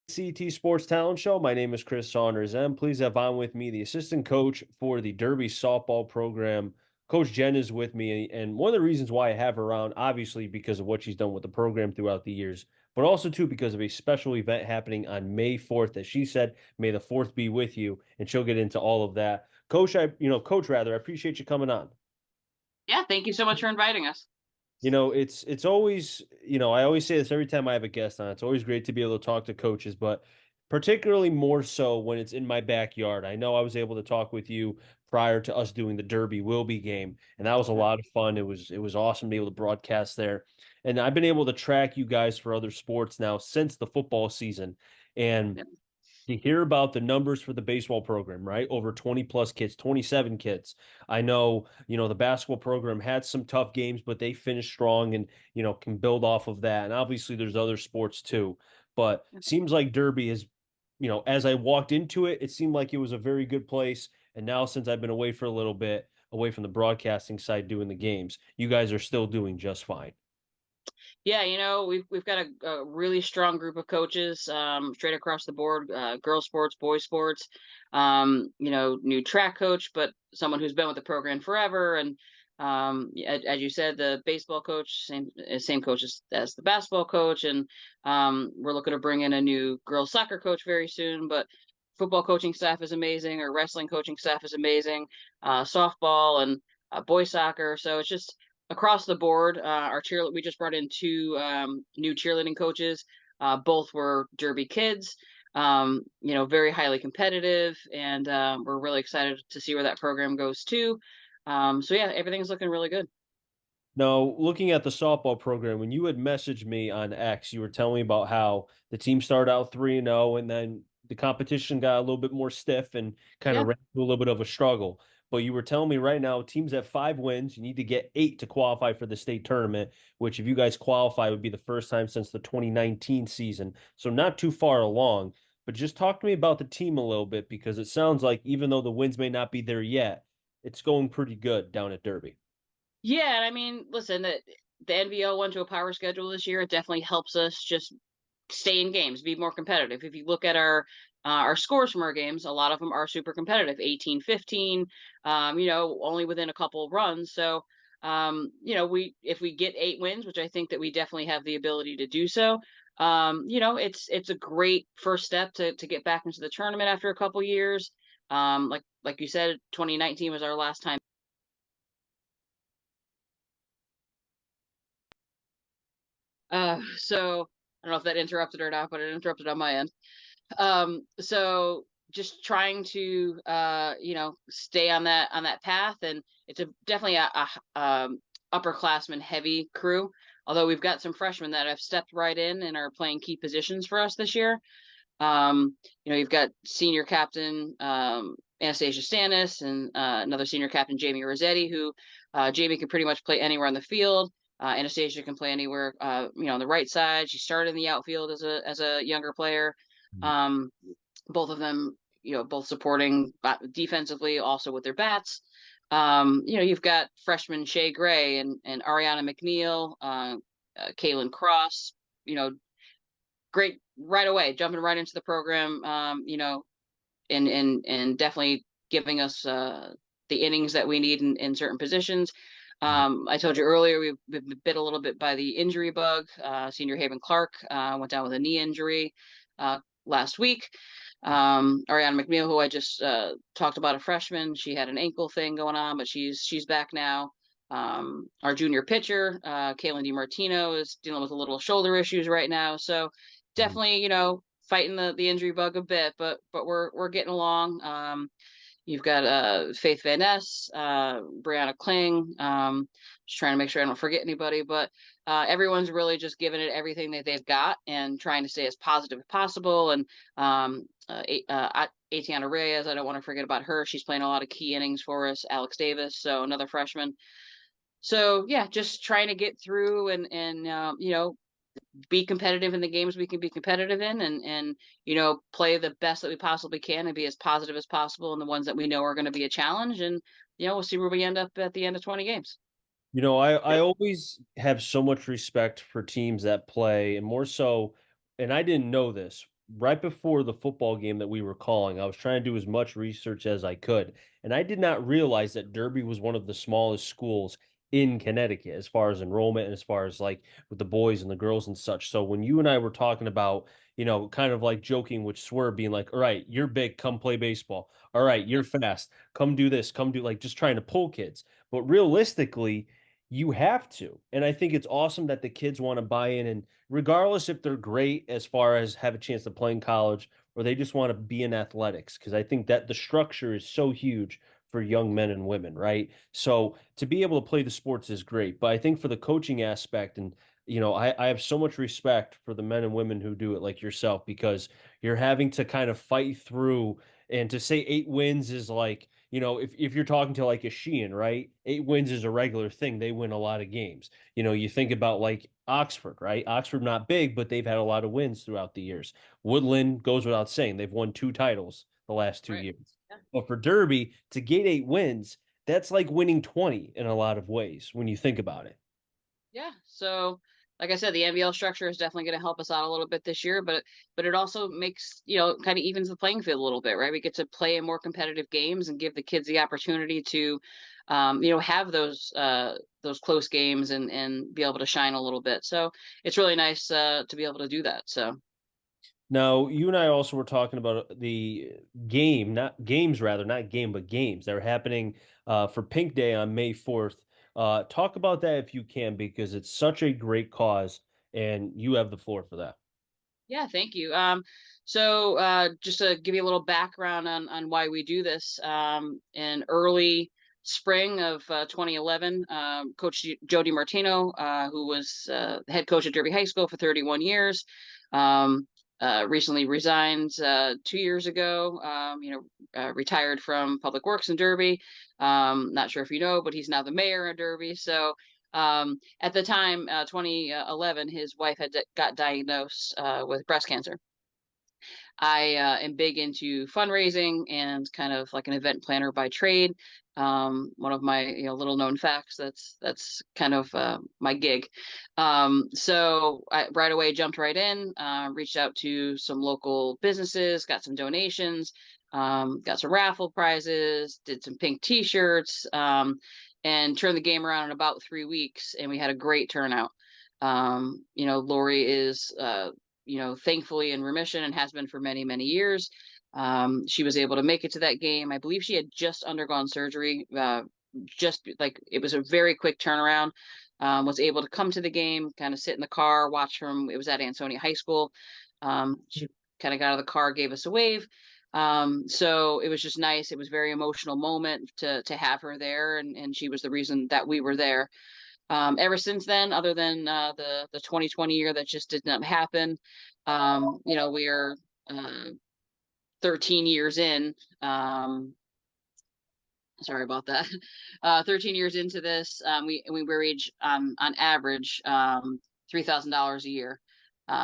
CT Sports Talent Show. My name is Chris Saunders, and I'm pleased to have on with me the assistant coach for the Derby softball program. Coach Jen is with me, and one of the reasons why I have her on, obviously because of what she's done with the program throughout the years, but also too because of a special event happening on May 4th. As she said, may the 4th be with you, and she'll get into all of that. Coach, I appreciate you coming on. Yeah, thank you so much for inviting us. It's always, I always say this every time I have a guest on. It's always great to be able to talk to coaches, but particularly more so when it's in my backyard. I know I was able to talk with you prior to us doing the Derby Wilby game, and that was a Mhm. lot of fun. It was awesome to be able to broadcast there. And I've been able to track you guys for other sports now since the football season. And Yeah. you hear about the numbers for the baseball program, right? Over 20 plus kids, 27 kids. I know, the basketball program had some tough games, but they finished strong and, can build off of that. And obviously there's other sports too. But seems like Derby is, as I walked into it, it seemed like it was a very good place. And now since I've been away for a little bit, away from the broadcasting side doing the games, you guys are still doing just fine. Yeah, we've got a really strong group of coaches, straight across the board, girls sports, boys sports. New track coach, but someone who's been with the program forever. And as you said, the baseball coach, same coach as the basketball coach, and we're looking to bring in a new girls soccer coach very soon. But football coaching staff is amazing. Our wrestling coaching staff is amazing. Softball and boys soccer. So it's just across the board. Our cheer We just brought in two new cheerleading coaches. Both were Derby kids. Very highly competitive, and we're really excited to see where that program goes too. So yeah, everything's looking really good. Now, looking at the softball program, when you had messaged me on X, you were telling me about how the team started out 3-0 and then the competition got a little bit more stiff and kind of Yeah. ran into a little bit of a struggle. But you were telling me right now, teams at 5 wins, you need to get 8 to qualify for the state tournament, which if you guys qualify would be the first time since the 2019 season. So not too far along. But just talk to me about the team a little bit because it sounds like even though the wins may not be there yet, it's going pretty good down at Derby. Yeah, and I mean, listen, the NVO went to a power schedule this year. It definitely helps us just stay in games, be more competitive. If you look at our scores from our games, a lot of them are super competitive, 18-15, only within a couple of runs. So, we if we get 8 wins, which I think that we definitely have the ability to do so, it's a great first step to get back into the tournament after a couple years. Like you said, 2019 was our last time. So I don't know if that interrupted or not, but it interrupted on my end. So just trying to stay on that path, and it's definitely a upperclassman heavy crew. Although we've got some freshmen that have stepped right in and are playing key positions for us this year. You've got senior captain Anastasia Stanis and another senior captain Jamie Rossetti, who Jamie can pretty much play anywhere on the field. Anastasia can play anywhere, on the right side. She started in the outfield as a younger player. Um, both of them, both supporting defensively, also with their bats. You've got freshman Shay Gray and Ariana McNeil, Kaylin Cross. You know, Great right away, jumping right into the program. And definitely giving us the innings that we need in certain positions. I told you earlier we've been bit a little bit by the injury bug. Senior Haven Clark went down with a knee injury last week. Ariana McNeil, who I just talked about, a freshman, she had an ankle thing going on, but she's back now. Our junior pitcher, Kaylin DiMartino, is dealing with a little shoulder issues right now. So definitely, fighting the injury bug a bit, but we're getting along. You've got Faith Van Ness, Brianna Kling. Just trying to make sure I don't forget anybody, but everyone's really just giving it everything that they've got and trying to stay as positive as possible. And Atiana Reyes, I don't want to forget about her. She's playing a lot of key innings for us. Alex Davis, so another freshman. So yeah, just trying to get through and be competitive in the games we can be competitive in, and play the best that we possibly can and be as positive as possible in the ones that we know are going to be a challenge. And we'll see where we end up at the end of 20 games. I always have so much respect for teams that play, and more so, and I didn't know this. right before the football game that we were calling, I was trying to do as much research as I could, and I did not realize that Derby was one of the smallest schools in Connecticut as far as enrollment and as far as like with the boys and the girls and such. So when you and I were talking about, kind of like joking with Swerve being like, all right, you're big, come play baseball. All right, you're fast, come do this, come do like just trying to pull kids. But realistically, you have to. And I think it's awesome that the kids want to buy in, and regardless if they're great as far as have a chance to play in college or they just want to be in athletics, because I think that the structure is so huge for young men and women, right? So to be able to play the sports is great. But I think for the coaching aspect, and I have so much respect for the men and women who do it like yourself, because you're having to kind of fight through, and to say 8 wins is like, if you're talking to like a Sheehan, right? 8 wins is a regular thing. They win a lot of games. You think about like Oxford, right? Oxford not big, but they've had a lot of wins throughout the years. Woodland goes without saying. They've won 2 titles the last two Right. years. Yeah. But for Derby to get 8 wins, that's like winning 20 in a lot of ways when you think about it. Yeah. So, like I said, the NBL structure is definitely going to help us out a little bit this year, but it also makes, kind of evens the playing field a little bit, right? We get to play in more competitive games and give the kids the opportunity to, have those close games and be able to shine a little bit. So it's really nice to be able to do that. So. Now, you and I also were talking about the game, not games, rather, not game, but games that are happening for Pink Day on May 4th. Talk about that if you can, because it's such a great cause, and you have the floor for that. Yeah, thank you. So just to give you a little background on why we do this, in early spring of 2011, Coach Jody Martino, who was head coach at Derby High School for 31 years, um, recently resigned 2 years ago. Retired from Public Works in Derby. Not sure if you know, but he's now the mayor of Derby. So at the time, 2011, his wife had got diagnosed with breast cancer. I am big into fundraising and kind of like an event planner by trade. One of my little known facts. That's kind of my gig. So I right away jumped right in, reached out to some local businesses, got some donations, got some raffle prizes, did some pink T-shirts, and turned the game around in about 3 weeks, and we had a great turnout. Lori is thankfully in remission and has been for many, many years. She was able to make it to that game. I believe she had just undergone surgery. Just like it was a very quick turnaround. Was able to come to the game, kind of sit in the car, watch from. It was at Ansonia High School. She kind of got out of the car, gave us a wave. So it was just nice. It was a very emotional moment to have her there, and she was the reason that we were there. Ever since then, other than the 2020 year that just did not happen, we are 13 years in. Sorry about that. 13 years into this, we wage on average $3,000 a year.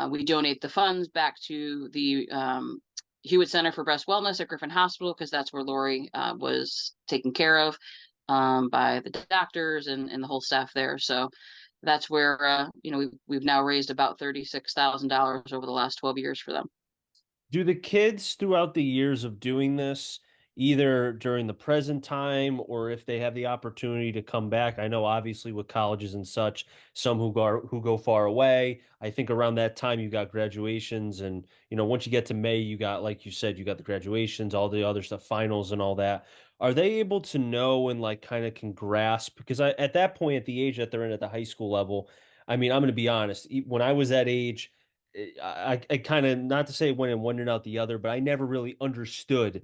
We donate the funds back to the Hewitt Center for Breast Wellness at Griffin Hospital, because that's where Lori was taken care of by the doctors and the whole staff there. So that's where we've now raised about $36,000 over the last 12 years for them. Do the kids throughout the years of doing this, either during the present time or if they have the opportunity to come back? I know obviously with colleges and such, some who go far away. I think around that time you got graduations, and once you get to May, you got, like you said, you got the graduations, all the other stuff, finals and all that. Are they able to know and like kind of can grasp? Because at that point, at the age that they're in at the high school level, I mean, I'm going to be honest. When I was that age, I kind of, not to say it went in one and out the other, but I never really understood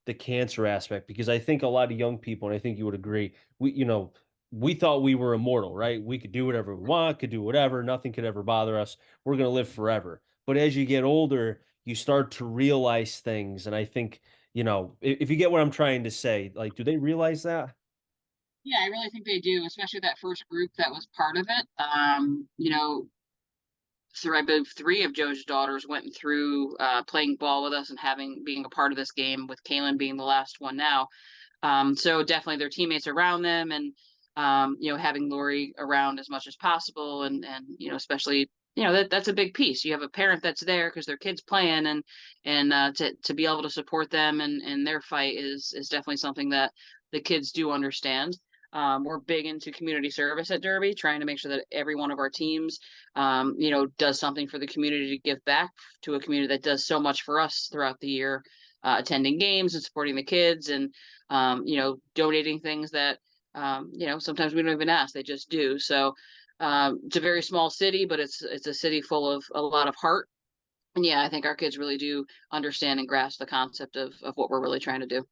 the cancer aspect, because I think a lot of young people, and I think you would agree, we thought we were immortal, right? We could do whatever we want, could do whatever, nothing could ever bother us. We're going to live forever. But as you get older, you start to realize things. And I think, if you get what I'm trying to say, like, do they realize that? Yeah, I really think they do, especially that first group that was part of it. So I believe three of Joe's daughters went through playing ball with us and being a part of this game, with Kaylin being the last one now. So definitely their teammates around them, and having Lori around as much as possible, and especially that's a big piece. You have a parent that's there because their kid's playing, and to be able to support them and their fight is definitely something that the kids do understand. We're big into community service at Derby, trying to make sure that every one of our teams, does something for the community to give back to a community that does so much for us throughout the year, attending games and supporting the kids, and donating things that sometimes we don't even ask; they just do. So it's a very small city, but it's a city full of a lot of heart. And yeah, I think our kids really do understand and grasp the concept of what we're really trying to do.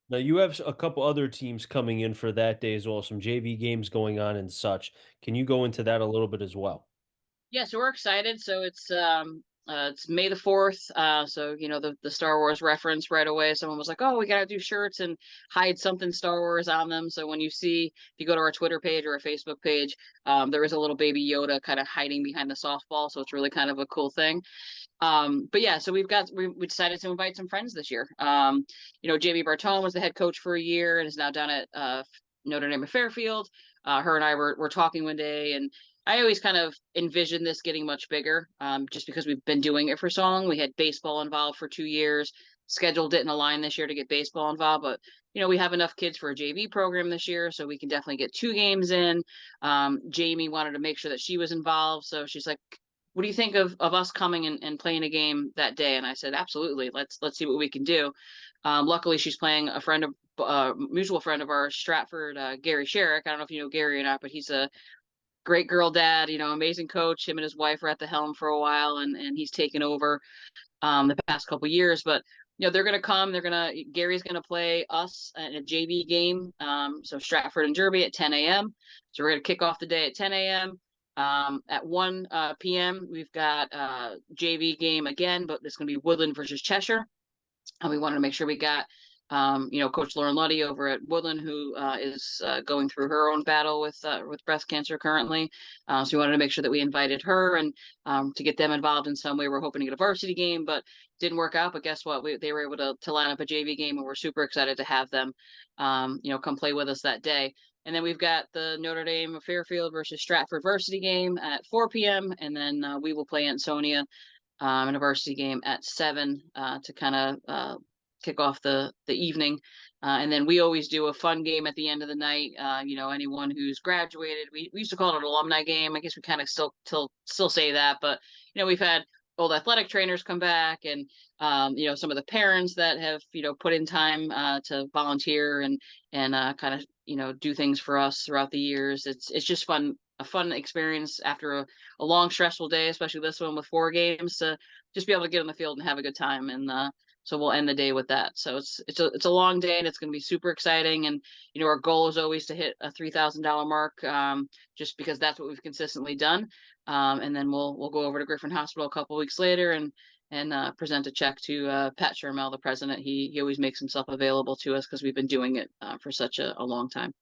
Now you have a couple other teams coming in for that day as well, some JV games going on and such. Can you go into that a little bit as well? Yeah, so we're excited. So it's May the 4th. So the Star Wars reference right away. Someone was like, "Oh, we gotta do shirts and hide something Star Wars on them." So when if you go to our Twitter page or our Facebook page, there is a little baby Yoda kind of hiding behind the softball. So it's really kind of a cool thing. But yeah, so we decided to invite some friends this year. JB Bartone was the head coach for a year and is now down at Notre Dame of Fairfield. Her and I were talking one day, and I always kind of envisioned this getting much bigger, just because we've been doing it for so long. We had baseball involved for 2 years. Schedule didn't align this year to get baseball involved, but we have enough kids for a JV program this year, so we can definitely get 2 games in. Jamie wanted to make sure that she was involved, so she's like, what do you think of us coming and playing a game that day? And I said, absolutely. Let's see what we can do. Luckily, she's playing a mutual friend of ours, Stratford, Gary Sherrick. I don't know if you know Gary or not, but he's a great girl dad, amazing coach. Him and his wife were at the helm for a while, and he's taken over the past couple years. But they're gonna come. Gary's gonna play us in a JV game. So Stratford and Derby at 10 a.m. So we're gonna kick off the day at 10 a.m. At 1 p.m. we've got JV game again, but it's gonna be Woodland versus Cheshire. And we wanted to make sure we got Coach Lauren Luddy over at Woodland, who is going through her own battle with breast cancer currently. So we wanted to make sure that we invited her and to get them involved in some way. We're hoping to get a varsity game, but didn't work out. But guess what? They were able to line up a JV game, and we're super excited to have them, come play with us that day. And then we've got the Notre Dame of Fairfield versus Stratford varsity game at 4 p.m. And then we will play Ansonia in a varsity game at 7 to kind of kick off the evening. And then we always do a fun game at the end of the night. Anyone who's graduated, we used to call it an alumni game. I guess we kind of still say that, but we've had old athletic trainers come back, and some of the parents that have put in time to volunteer and kind of do things for us throughout the years. It's just fun, a fun experience after a long stressful day, especially this one with 4 games, to just be able to get on the field and have a good time. And so we'll end the day with that. So it's a long day, and it's going to be super exciting. And our goal is always to hit a $3,000 mark, just because that's what we've consistently done. And then we'll go over to Griffin Hospital a couple weeks later and present a check to Pat Shermel, the president. He always makes himself available to us because we've been doing it for such a long time.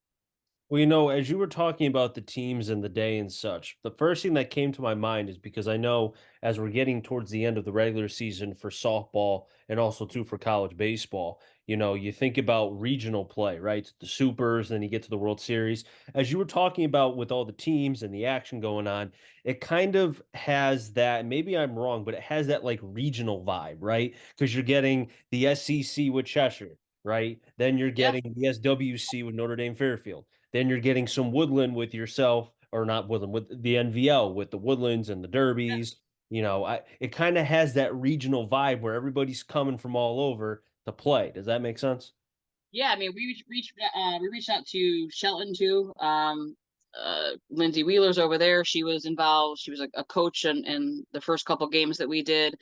Well, as you were talking about the teams and the day and such, the first thing that came to my mind is because I know as we're getting towards the end of the regular season for softball and also too for college baseball, you think about regional play, right? The supers, then you get to the World Series. As you were talking about with all the teams and the action going on, it kind of has that, maybe I'm wrong, but it has that like regional vibe, right? Because you're getting the SEC with Cheshire, right? Then you're Yeah. getting the SWC with Notre Dame Fairfield, then you're getting some Woodland with yourself, or not Woodland, with the NVL, with the Woodlands and the Derbies. It kind of has that regional vibe where everybody's coming from all over to play. Does that make sense? Yeah, I mean, we reached out to Shelton too. Lindsay Wheeler's over there. She was involved. She was a coach in the first couple games that we did.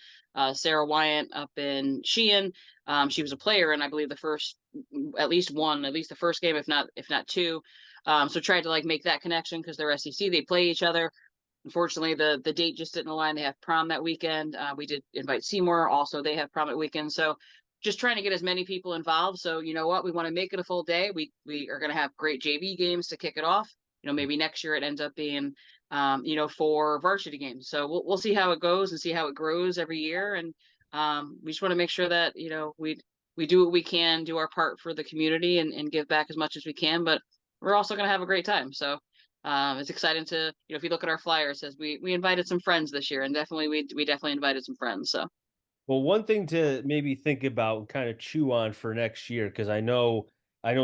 Sarah Wyant up in Sheehan. She was a player, and I believe at least the first game, if not two. So tried to like make that connection because they're SEC. They play each other. Unfortunately, the date just didn't align. They have prom that weekend. We did invite Seymour. Also, they have prom at weekend. So just trying to get as many people involved. So you know what, we want to make it a full day. We are going to have great JV games to kick it off. Maybe next year it ends up being 4 varsity games. So we'll see how it goes and see how it grows every year. And we just want to make sure that we do what we can, do our part for the community, and give back as much as we can. But we're also going to have a great time. So It's exciting to, if you look at our flyer, it says we invited some friends this year, and definitely we definitely invited some friends. So Well, one thing to maybe think about and kind of chew on for next year, because I know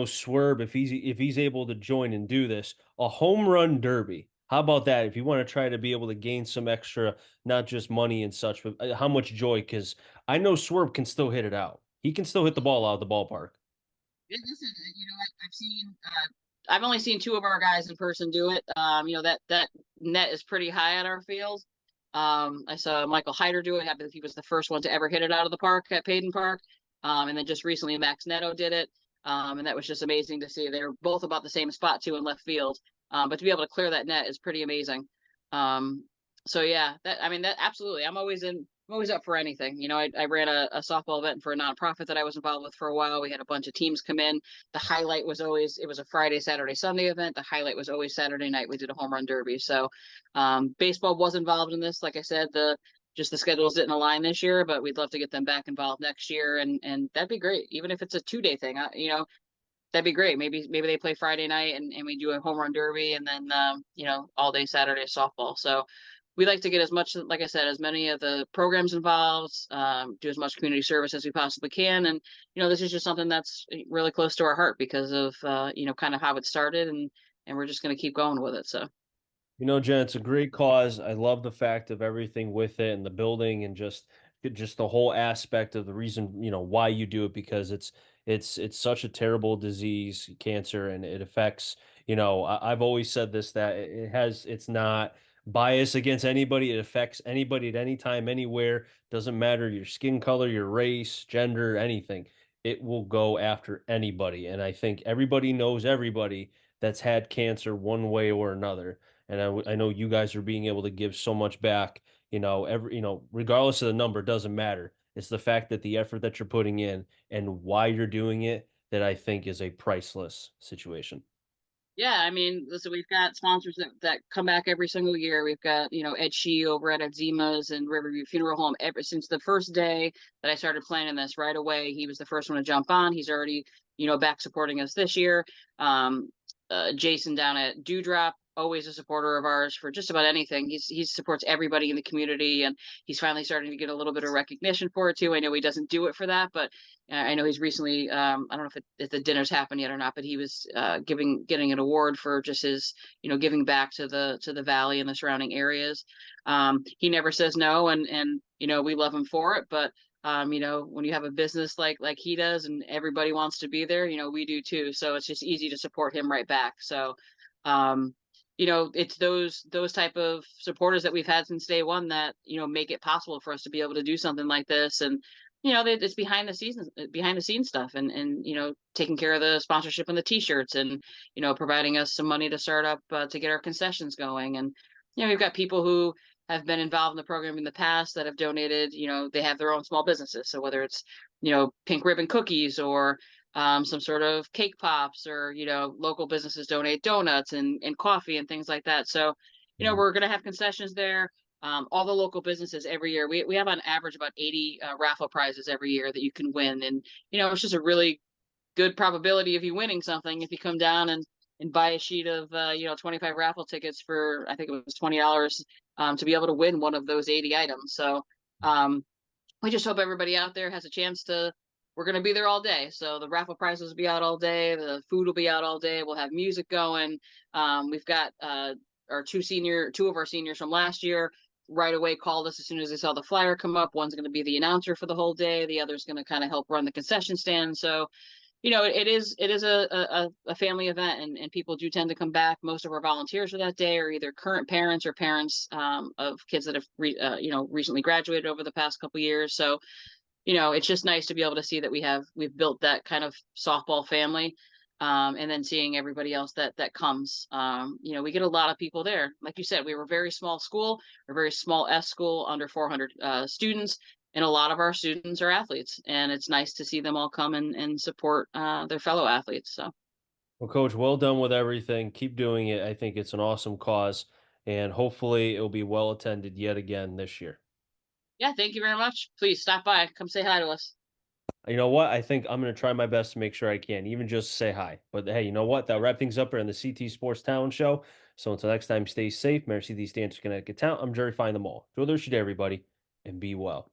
Swerve, if he's able to join and do this, a home run derby. How about that? If you want to try to be able to gain some extra, not just money and such, but how much joy? Because I know Swerve can still hit it out. He can still hit the ball out of the ballpark. yeah, listen, I've seen. I've only seen two of our guys in person do it. That net is pretty high at our field. I saw Michael Hyder do it. I believe he was the first one to ever hit it out of the park at Payden Park. And then just recently, Max Netto did it. And that was just amazing to see. They were both about the same spot too in left field. But to be able to clear that net is pretty amazing. So yeah, that absolutely. I'm always up for anything. I ran a softball event for a nonprofit that I was involved with for a while. We had a bunch of teams come in. The highlight was always, it was a Friday, Saturday, Sunday event. The highlight was always Saturday night. We did a home run derby. So baseball was involved in this. Like I said, the schedules didn't align this year, but we'd love to get them back involved next year, and that'd be great. Even if it's a 2 day thing, that'd be great. Maybe they play Friday night, and we do a home run derby, and then all day Saturday softball. So we like to get as much, like I said, as many of the programs involved, do as much community service as we possibly can. And this is just something that's really close to our heart because of kind of how it started, and we're just going to keep going with it. So Jen, it's a great cause. I love the fact of everything with it and the building and just the whole aspect of the reason, why you do it because it's such a terrible disease, cancer, and it affects, I've always said this that it's not bias against anybody. It affects anybody at any time, anywhere. Doesn't matter your skin color, your race, gender, anything. It will go after anybody. And I think everybody knows everybody that's had cancer one way or another, and I know you guys are being able to give so much back. Regardless of the number, doesn't matter. It's the fact that the effort that you're putting in and why you're doing it that I think is a priceless situation. yeah, listen, we've got sponsors that come back every single year. We've got, Ed Shee over at Edzima's and Riverview Funeral Home. Ever since the first day that I started planning this, right away, he was the first one to jump on. He's already, back supporting us this year. Jason down at Dewdrop, always a supporter of ours for just about anything. He supports everybody in the community, and he's finally starting to get a little bit of recognition for it too. I know he doesn't do it for that, but I know he's recently, I don't know if the dinner's happened yet or not, but he was getting an award for just his, giving back to the valley and the surrounding areas. He never says no, and we love him for it. But when you have a business like he does, and everybody wants to be there, we do too. So it's just easy to support him right back. So, it's those type of supporters that we've had since day one that make it possible for us to be able to do something like this. And it's behind the scenes stuff, and taking care of the sponsorship and the t-shirts, and providing us some money to start up to get our concessions going. And we've got people who have been involved in the program in the past that have donated. They have their own small businesses, so whether it's pink ribbon cookies, or some sort of cake pops, or local businesses donate donuts and coffee and things like that. So Mhm. we're going to have concessions there. All the local businesses every year. We have on average about 80 raffle prizes every year that you can win. And, it's just a really good probability of you winning something if you come down and buy a sheet of, 25 raffle tickets for, I think it was $20, to be able to win one of those 80 items. So we just hope everybody out there has a chance we're going to be there all day. So the raffle prizes will be out all day. The food will be out all day. We'll have music going. We've got, two of our seniors from last year right away called us as soon as they saw the flyer come up. One's going to be the announcer for the whole day. The other's going to kind of help run the concession stand. So, it is a family event, and people do tend to come back. Most of our volunteers for that day are either current parents or parents of kids that have recently graduated over the past couple years. So, it's just nice to be able to see that we've built that kind of softball family. And then seeing everybody else that comes, we get a lot of people there. Like you said, we were a very small school, we're a very small S school, under 400 students, and a lot of our students are athletes, and it's nice to see them all come and support their fellow athletes. So Well, Coach, well done with everything. Keep doing it. I think it's an awesome cause, and hopefully it'll be well attended yet again this year. yeah, thank you very much. Please stop by, come say hi to us. You know what? I think I'm going to try my best to make sure I can, even just say hi. But hey, you know what? That'll wrap things up here on the CT Sports Talent Show. So until next time, stay safe. Merci these Stanford, Connecticut town. I'm Jerry. Find them all. Enjoy the rest of your day, everybody, and be well.